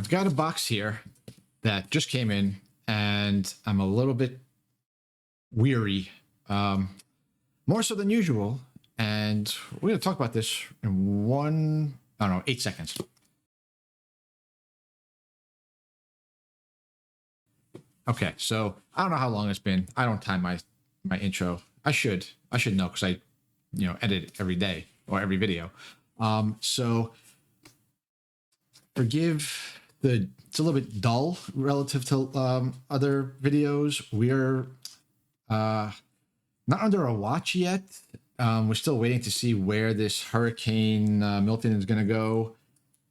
got a box here that just came in, and I'm a little bit weary, more so than usual. And we're going to talk about this in 8 seconds. Okay, so I don't know how long it's been. I don't time my intro. I should know, because I edit it every day or every video. So forgive it's a little bit dull relative to other videos. We're not under a watch yet. We're still waiting to see where this Hurricane Milton is going to go.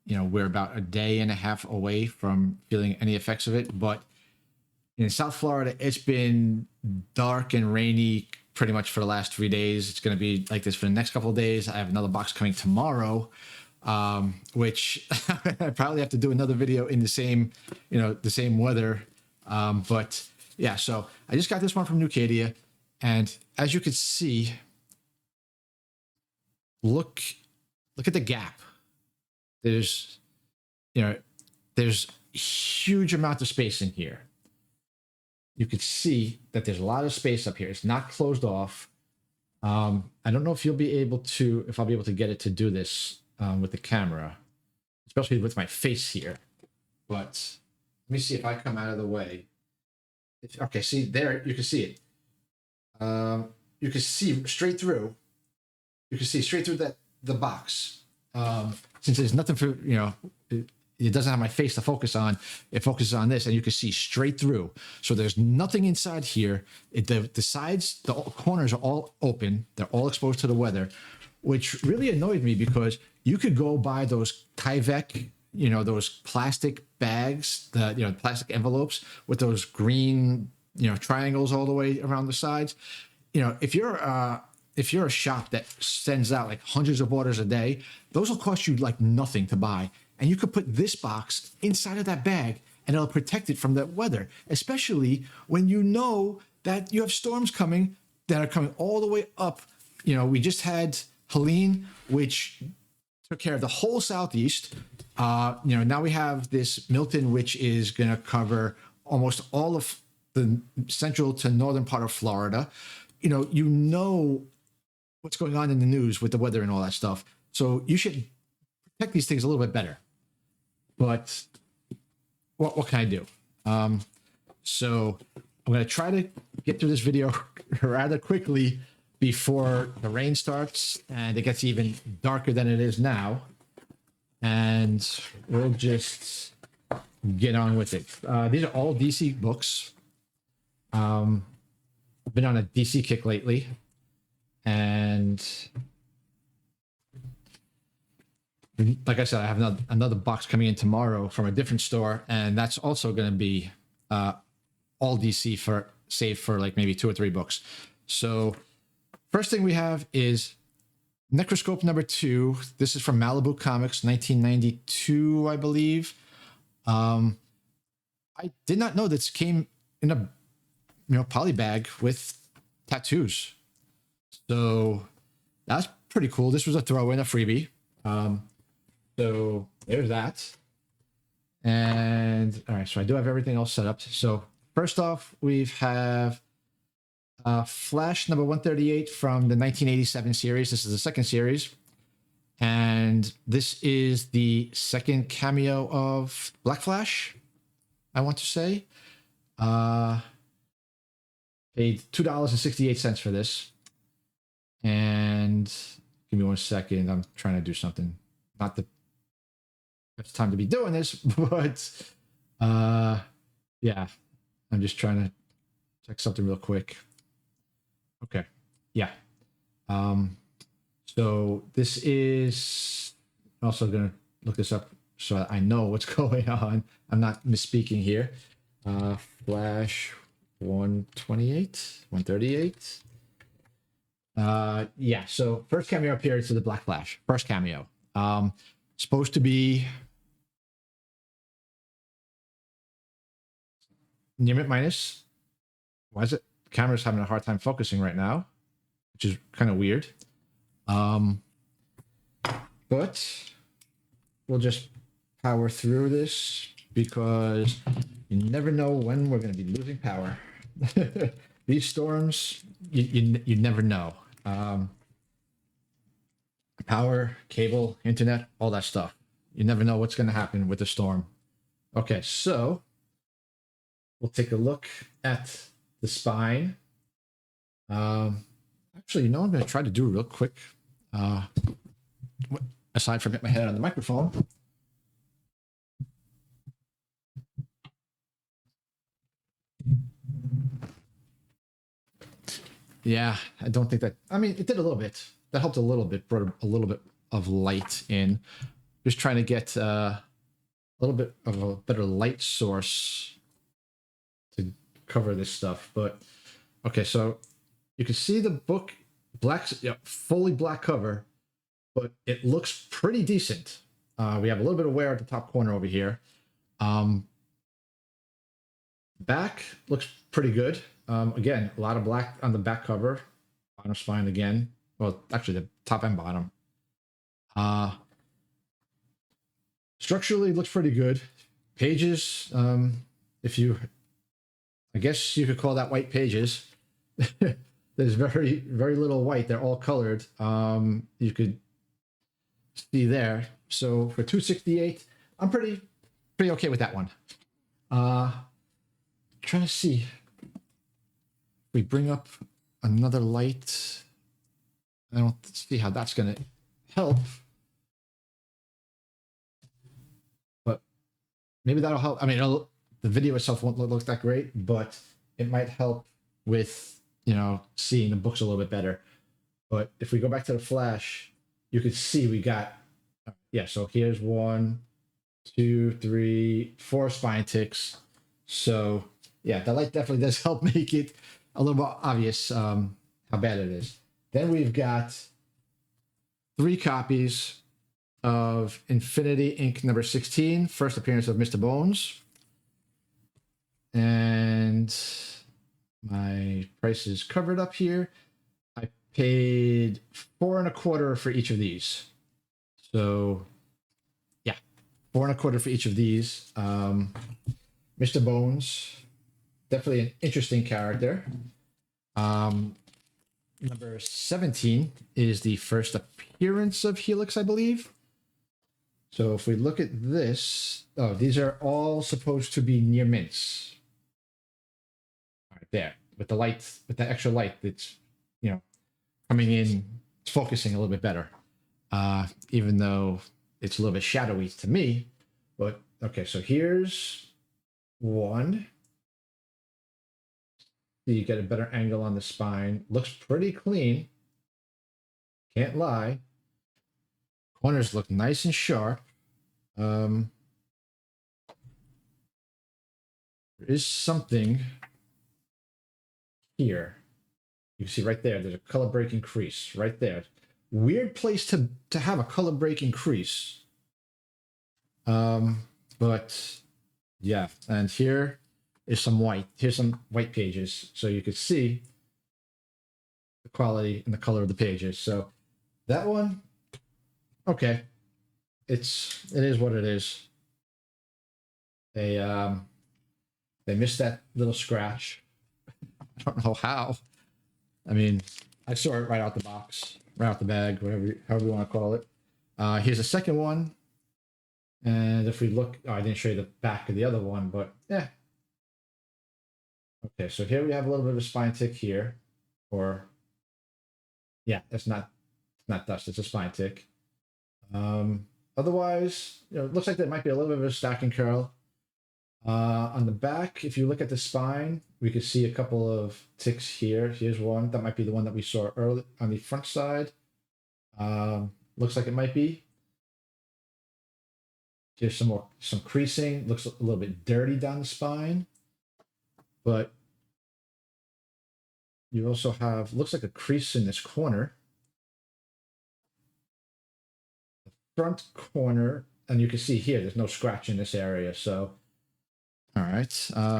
We're about a day and a half away from feeling any effects of it. But in South Florida, it's been dark and rainy pretty much for the last 3 days. It's going to be like this for the next couple of days. I have another box coming tomorrow, which I probably have to do another video in the same weather. But yeah, so I just got this one from Kadia, and as you can see, look at the gap. There's huge amount of space in here. You could see that there's a lot of space up here. It's not closed off. I don't know if I'll be able to get it to do this with the camera, especially with my face here. But let me see if I come out of the way. Okay, see there, you can see it. You can see straight through. You can see straight through the box. Since there's nothing for it doesn't have my face to focus on. It focuses on this, and you can see straight through. So there's nothing inside here. The sides, the corners are all open. They're all exposed to the weather, which really annoyed me, because you could go buy those Tyvek, those plastic bags, the plastic envelopes with those green, triangles all the way around the sides. If you're a shop that sends out like hundreds of orders a day, those will cost you like nothing to buy. And you could put this box inside of that bag, and it'll protect it from the weather, especially when you know that you have storms coming that are coming all the way up. We just had Helene, which took care of the whole Southeast. Now we have this Milton, which is going to cover almost all of the central to northern part of Florida. What's going on in the news with the weather and all that stuff. So you should protect these things a little bit better. But what can I do? So I'm going to try to get through this video rather quickly before the rain starts and it gets even darker than it is now. And we'll just get on with it. These are all DC books. I've been on a DC kick lately. And like I said, I have another box coming in tomorrow from a different store, and that's also going to be all DC save for like maybe 2 or 3 books. So first thing we have is Necroscope number 2. This is from Malibu Comics, 1992, I believe. I did not know this came in a poly bag with tattoos. So that's pretty cool. This was a throw-in, a freebie. So there's that. And all right, so I do have everything else set up. So first off, we have Flash number 138 from the 1987 series. This is the second series. And this is the second cameo of Black Flash, I want to say. Paid $2.68 for this. And give me 1 second. I'm trying to do something. Not the best time to be doing this, but yeah, I'm just trying to check something real quick. Okay, yeah. So this is also gonna look this up so that I know what's going on. I'm not misspeaking here. Flash 128, 138. Yeah, so first cameo appearance of the Black Flash. First cameo. Supposed to be near mint minus. Why is it? The camera's having a hard time focusing right now, which is kind of weird. But we'll just power through this. because you never know when we're going to be losing power. These storms, you never know. Power, cable, internet, all that stuff. You never know what's going to happen with the storm. Okay, so we'll take a look at the spine. Actually, you know, I'm going to try to do real quick. Aside from hitting my head on the microphone. Yeah, I don't think that. I mean, it did a little bit. That helped a little bit, brought a little bit of light in. Just trying to get a little bit of a better light source to cover this stuff. But okay, so you can see the book, fully black cover, but it looks pretty decent. We have a little bit of wear at the top corner over here. Back looks pretty good. Again, a lot of black on the back cover. Bottom spine again. Well, actually, the top and bottom. Structurally, looks pretty good. Pages, if you, I guess you could call that white pages. There's very, very little white. They're all colored. You could see there. So for 268, I'm pretty okay with that one. Trying to see if we bring up another light. I don't see how that's going to help, but maybe that'll help. I mean, the video itself won't look that great, but it might help with, you know, seeing the books a little bit better. But if we go back to the flash, you can see we got, yeah, so here's 1, 2, 3, 4 spine ticks. So yeah, the light definitely does help make it a little more obvious how bad it is. Then we've got 3 copies of Infinity Ink number 16, first appearance of Mr. Bones. And my price is covered up here. I paid $4 1/4 for each of these. So yeah, $4 1/4 for each of these. Mr. Bones, definitely an interesting character. Number 17 is the first appearance of Helix, I believe. So if we look at this, oh, these are all supposed to be near mints. All right, there, with the light, with the extra light that's, you know, coming in, it's focusing a little bit better. Even though it's a little bit shadowy to me. But okay, so here's one. So you get a better angle on the spine. Looks pretty clean. Can't lie. Corners look nice and sharp. There is something here. You can see right there, there's a color breaking crease right there. Weird place to have a color breaking crease. But yeah, and here is some white. Here's some white pages, so you could see the quality and the color of the pages. So that one, okay, it is what it is. They missed that little scratch. I don't know how. I mean, I saw it right out the box, right out the bag, however you want to call it. Here's a second one. And if we look, oh, I didn't show you the back of the other one, but yeah. Okay, so here we have a little bit of a spine tick here, or yeah, it's not dust, it's a spine tick. Otherwise, you know, it looks like there might be a little bit of a stacking curl. On the back, if you look at the spine, we could see a couple of ticks here. Here's one. That might be the one that we saw early on the front side. Looks like it might be. Here's some creasing. Looks a little bit dirty down the spine. But you also have, looks like a crease in this corner. The front corner, and you can see here, there's no scratch in this area. So, all right.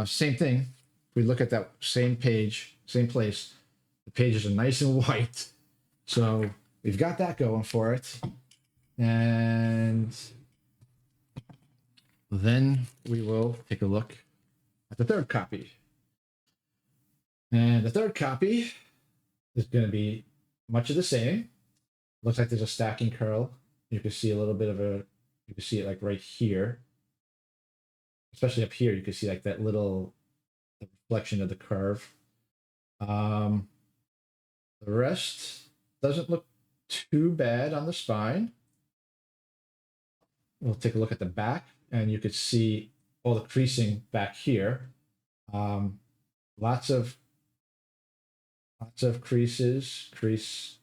Same thing. If we look at that same page, same place, the pages are nice and white. So we've got that going for it. And then we will take a look at the third copy. And the third copy is going to be much of the same. Looks like there's a stacking curl. You can see a little bit of a, you can see it like right here. Especially up here, you can see like that little reflection of the curve. The rest doesn't look too bad on the spine. We'll take a look at the back, and you could see all the creasing back here. Lots of creases, crease.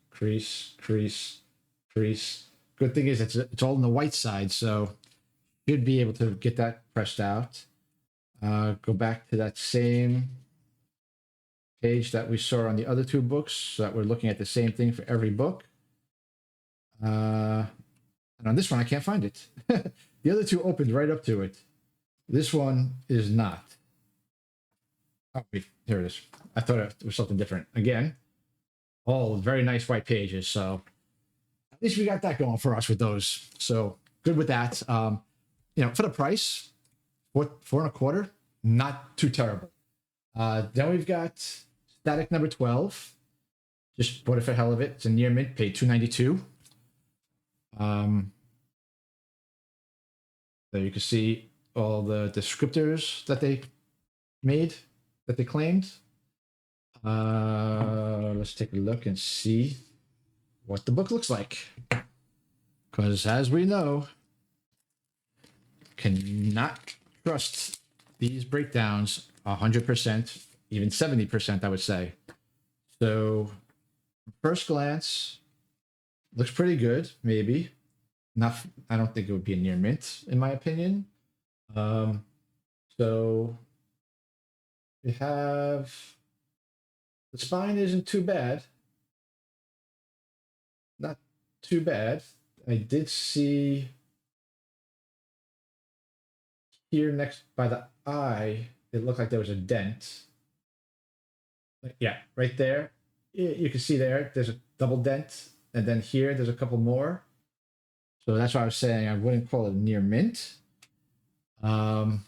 Good thing is it's all on the white side, so should be able to get that pressed out. Go back to that same page that we saw on the other two books, so that we're looking at the same thing for every book. And on this one, I can't find it. The other two opened right up to it. This one is not. Oh, wait, here it is. I thought it was something different. Again, all very nice white pages. So at least we got that going for us with those. So good with that. For the price, $4.25, not too terrible. Then we've got Static number 12. Just bought it for hell of it. It's a near mint, paid $2.92. There you can see all the descriptors that they made, that they claimed. Let's take a look and see what the book looks like. Because as we know, cannot trust these breakdowns 100%, even 70%, I would say. So, first glance, looks pretty good, maybe. Not, I don't think it would be a near mint, in my opinion. So, we have, the spine isn't too bad. Not too bad. I did see here next by the eye, it looked like there was a dent. Yeah, right there. You can see there's a double dent. And then here, there's a couple more. So that's why I was saying I wouldn't call it near mint. Back,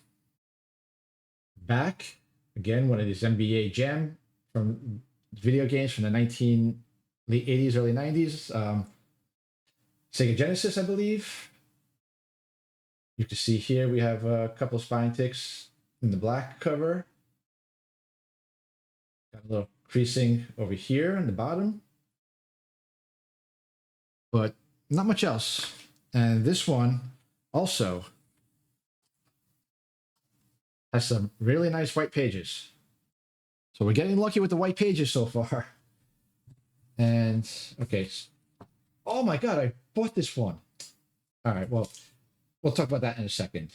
again, one of these NBA Jam from video games from the late 80s, early 90s. Sega Genesis, I believe. You can see here we have a couple spine ticks in the black cover. Got a little creasing over here on the bottom. But not much else. And this one also has some really nice white pages. So we're getting lucky with the white pages so far. And, okay. Oh my God, I bought this one. All right, well, we'll talk about that in a second.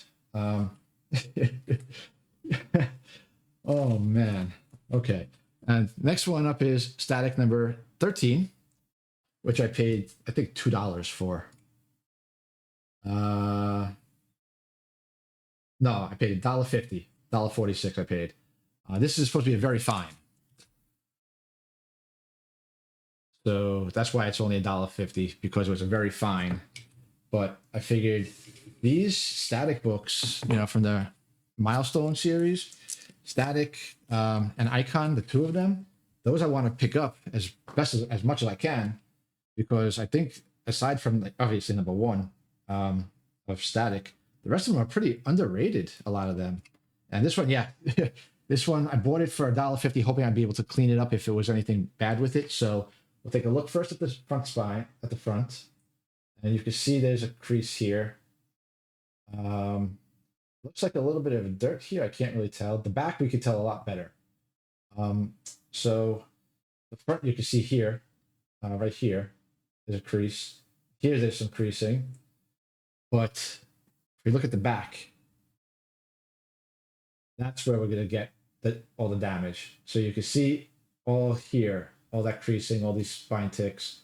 Oh, man. Okay. And next one up is Static number 13, which I paid, I think, $2 for. No, I paid $1.50, $1.46 I paid. This is supposed to be a very fine. So that's why it's only $1.50, because it was a very fine. But I figured these Static books, from the Milestone series, Static and Icon, the two of them, those I want to pick up as much as I can, because I think aside from obviously number one of Static, the rest of them are pretty underrated, a lot of them. And this one, yeah, this one I bought it for $1.50, hoping I'd be able to clean it up if there was anything bad with it. So we'll take a look first at the front spine, at the front, and you can see there's a crease here. Looks like a little bit of dirt here. I can't really tell. The back we could tell a lot better. So the front you can see here, right here, there's a crease. Here there's some creasing, but if we look at the back, that's where we're gonna get all the damage. So you can see all here, all that creasing, all these spine ticks,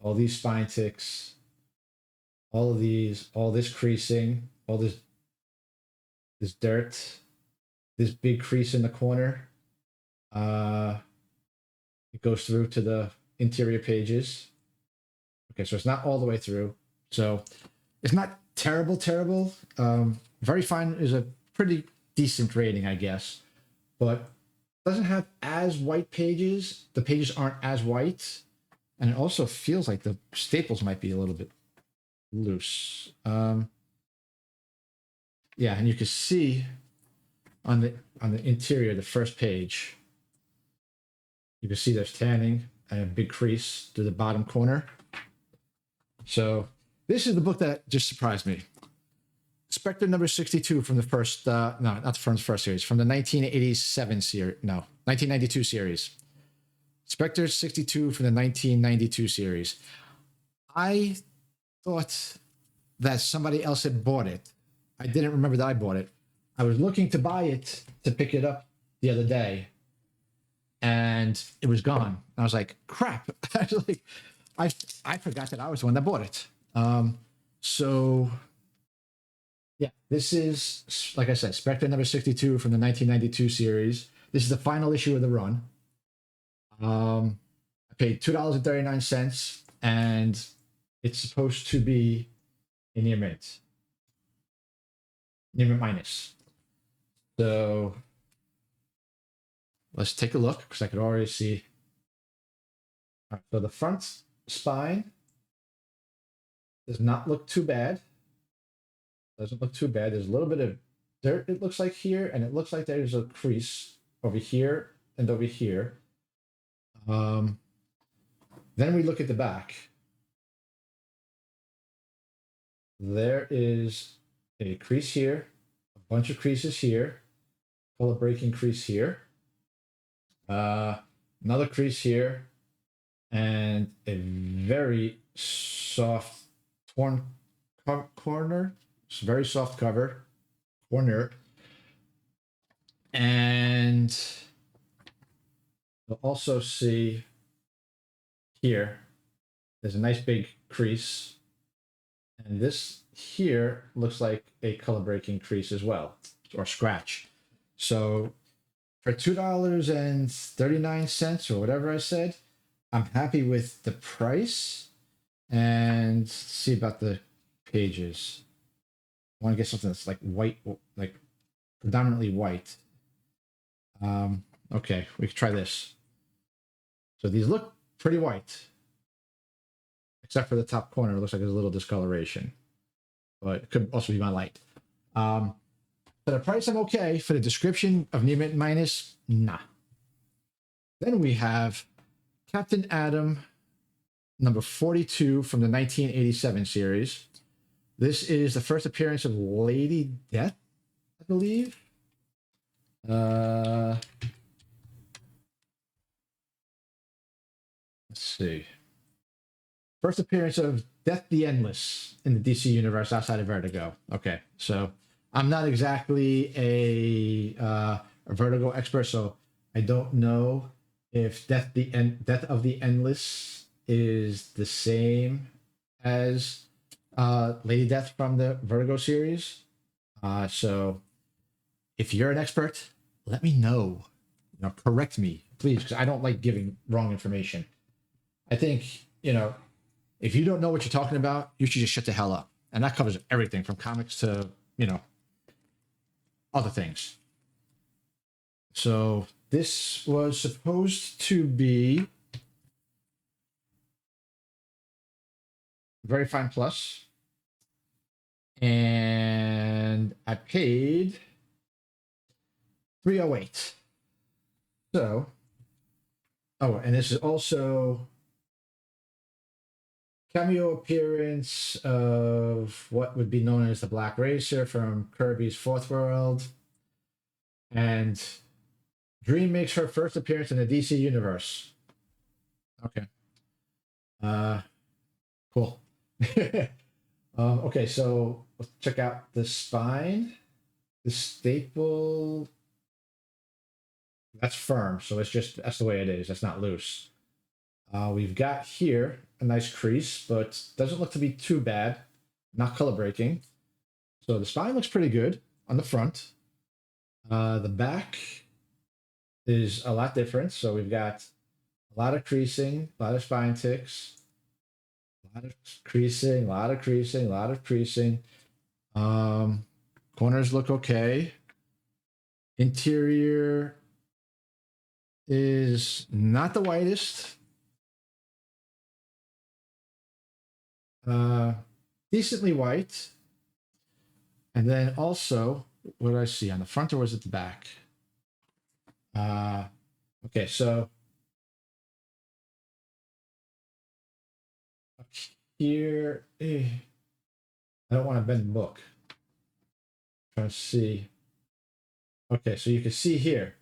all these spine ticks, all of these, all this creasing, all this dirt, this big crease in the corner. It goes through to the interior pages. Okay, so it's not all the way through. So it's not terrible. Very fine is a pretty decent rating, I guess, but doesn't have as white pages. The pages aren't as white, and it also feels like the staples might be a little bit loose. Yeah, and you can see on the interior, the first page, you can see there's tanning and a big crease to the bottom corner. So this is the book that just surprised me. Spectre number 62 from the first, no, not from the first series, from the 1987 series, no, 1992 series. Spectre 62 from the 1992 series. I thought that somebody else had bought it. I didn't remember that I bought it. I was looking to buy it to pick it up the other day, and it was gone. I was like, crap. I was like, I forgot that I was the one that bought it. So yeah, this is, like I said, Spectre number 62 from the 1992 series. This is the final issue of the run. I paid $2.39, and it's supposed to be a near mint minus. So let's take a look, because I could already see. All right, so the front spine does not look too bad. Doesn't look too bad. There's a little bit of dirt, it looks like, here, and it looks like there's a crease over here and over here. Then we look at the back. There is a crease here, a bunch of creases here, color breaking crease here, another crease here, and a very soft torn corner. It's very soft cover corner, and you'll also see here there's a nice big crease, and this here looks like a color breaking crease as well, or scratch. So for $2.39 or whatever I said, I'm happy with the price. And let's see about the pages. I want to get something that's like white, like predominantly white. Okay, we can try this. So these look pretty white, except for the top corner. It looks like there's a little discoloration, but it could also be my light. For the price, I'm okay. For the description of near mint minus, nah. Then we have Captain Atom number 42 from the 1987 series. This is the first appearance of Lady Death, I believe. Let's see. First appearance of Death the Endless in the DC universe outside of Vertigo. Okay, so I'm not exactly a Vertigo expert, so I don't know if Death of the Endless is the same as Lady Death from the Vertigo series. So if you're an expert, let me know. Correct me, please, because I don't like giving wrong information. I think, if you don't know what you're talking about, you should just shut the hell up. And that covers everything from comics to, other things. So this was supposed to be Very Fine Plus. And I paid $3.08. So, and this is also cameo appearance of what would be known as the Black Racer from Kirby's Fourth World. And Dream makes her first appearance in the DC universe. Okay. Cool. Okay, so let's check out the spine. The staple, that's firm, so that's the way it is. That's not loose. We've got here a nice crease, but doesn't look to be too bad. Not color breaking. So the spine looks pretty good on the front. The back is a lot different. So we've got a lot of creasing, a lot of spine ticks, a lot of creasing, a lot of creasing, a lot of creasing. Corners look okay. Interior is not the whitest. Decently white. And then also, what did I see on the front or was it the back? Okay, so up here, I don't want to bend the book. Trying to see. Okay, so you can see here.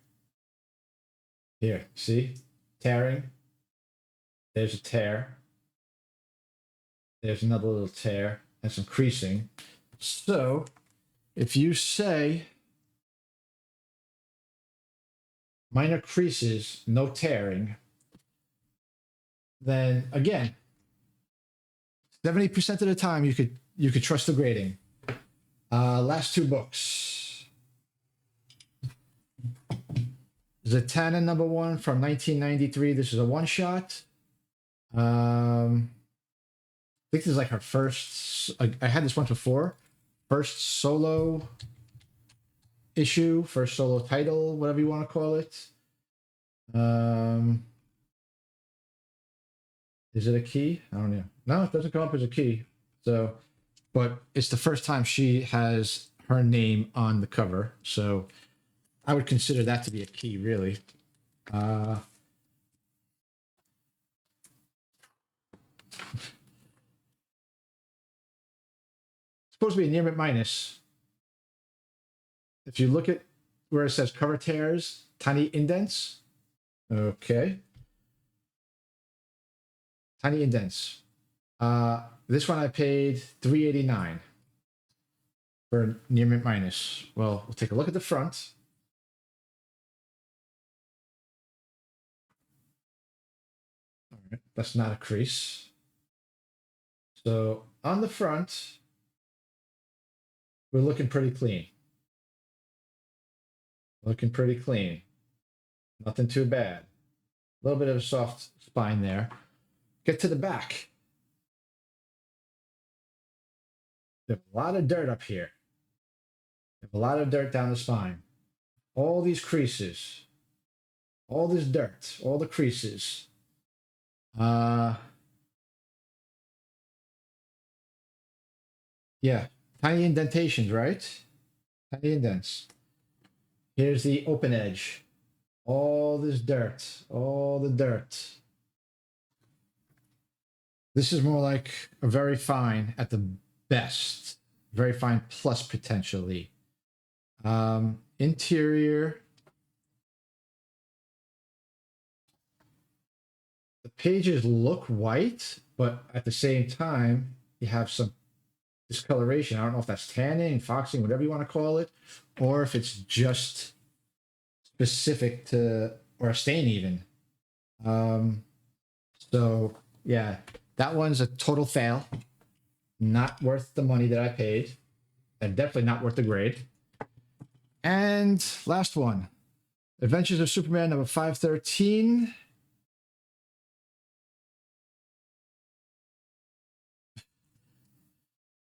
Here, see? Tearing. There's a tear. There's another little tear and some creasing. So if you say minor creases, no tearing, then again, 70% of the time you could trust the grading. Last two books. Zatanna #1 from 1993. This is a one-shot. I think this is like her first. I had this one before. First solo issue, first solo title, whatever you want to call it. Is it a key? I don't know. No, it doesn't come up as a key. So, but it's the first time she has her name on the cover. So I would consider that to be a key, really. Supposed to be a near mint minus. If you look at where it says cover tears, tiny indents. Okay. Tiny indents. This one I paid $3.89 for near mint minus. Well, we'll take a look at the front. All right, that's not a crease. So on the front, we're looking pretty clean. Looking pretty clean. Nothing too bad. A little bit of a soft spine there. Get to the back. There's a lot of dirt up here. There's a lot of dirt down the spine. All these creases. All this dirt. All the creases. Yeah. Tiny indentations, right? Tiny indents. Here's the open edge. All this dirt. All the dirt. This is more like a very fine at the best. Very fine plus potentially. Interior. The pages look white, but at the same time, you have some discoloration. I don't know if that's tanning, foxing, whatever you want to call it, or if it's just specific to, or a stain even. So yeah, that one's a total fail. Not worth the money that I paid, and definitely not worth the grade. And last one, Adventures of Superman #513.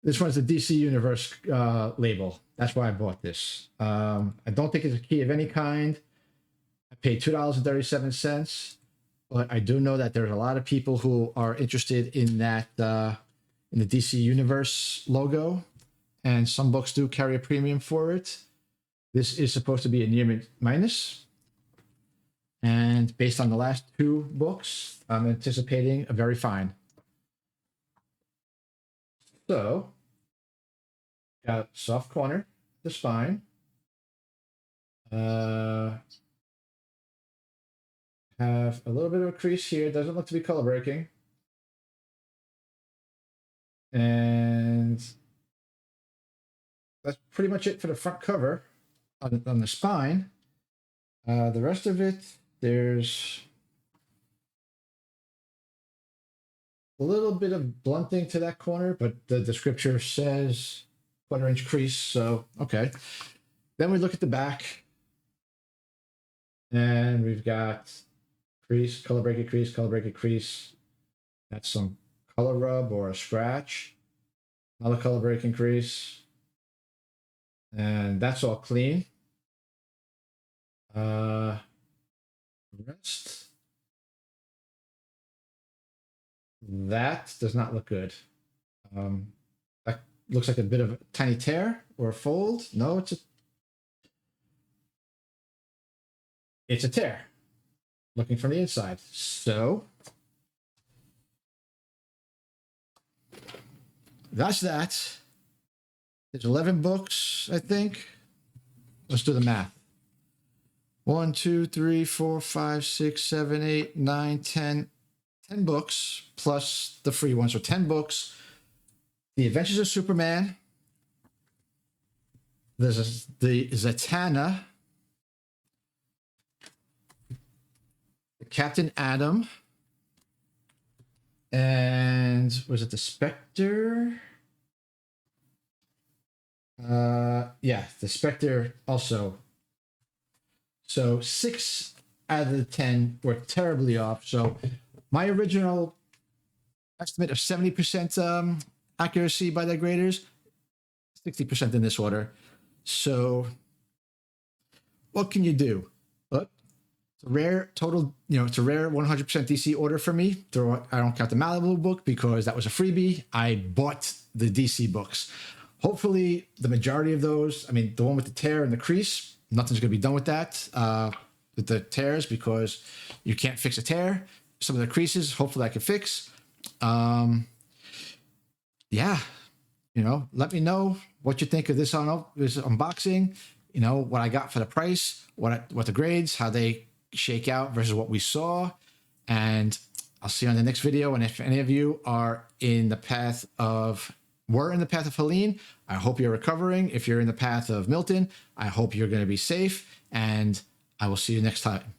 This one's the DC Universe label. That's why I bought this. I don't think it's a key of any kind. I paid $2.37, but I do know that there's a lot of people who are interested in that, in the DC Universe logo, and some books do carry a premium for it. This is supposed to be a near mint minus, and based on the last two books, I'm anticipating a very fine. So, got soft corner, the spine. Have a little bit of a crease here. Doesn't look to be color breaking. And that's pretty much it for the front cover. On the spine, the rest of it, there's a little bit of blunting to that corner, but the scripture says 1/4-inch crease, so okay. Then we look at the back, and we've got crease, color breaking crease, color breaking crease. That's some color rub or a scratch. Another color breaking crease. And that's all clean. Rest. That does not look good. That looks like a bit of a tiny tear or a fold. No, it's a tear. Looking from the inside. So that's that. There's 11 books, I think. Let's do the math. 1, 2, 3, 4, 5, 6, 7, 8, 9, 10. 10 books plus the free one. So 10 books. The Adventures of Superman. There's the Zatanna. Captain Atom. And was it the Spectre? Yeah, the Spectre also. So 6 out of the 10 were terribly off. So my original estimate of 70% accuracy by the graders, 60% in this order. So what can you do? Look, it's a rare total, it's a rare 100% DC order for me. I don't count the Malibu book because that was a freebie. I bought the DC books. Hopefully the majority of those, the one with the tear and the crease, nothing's going to be done with that, with the tears, because you can't fix a tear. Some of the creases, hopefully I can fix. Yeah, let me know what you think of this unboxing. What I got for the price, what the grades, how they shake out versus what we saw. And I'll see you on the next video. And if any of you were in the path of Helene, I hope you're recovering. If you're in the path of Milton, I hope you're going to be safe. And I will see you next time.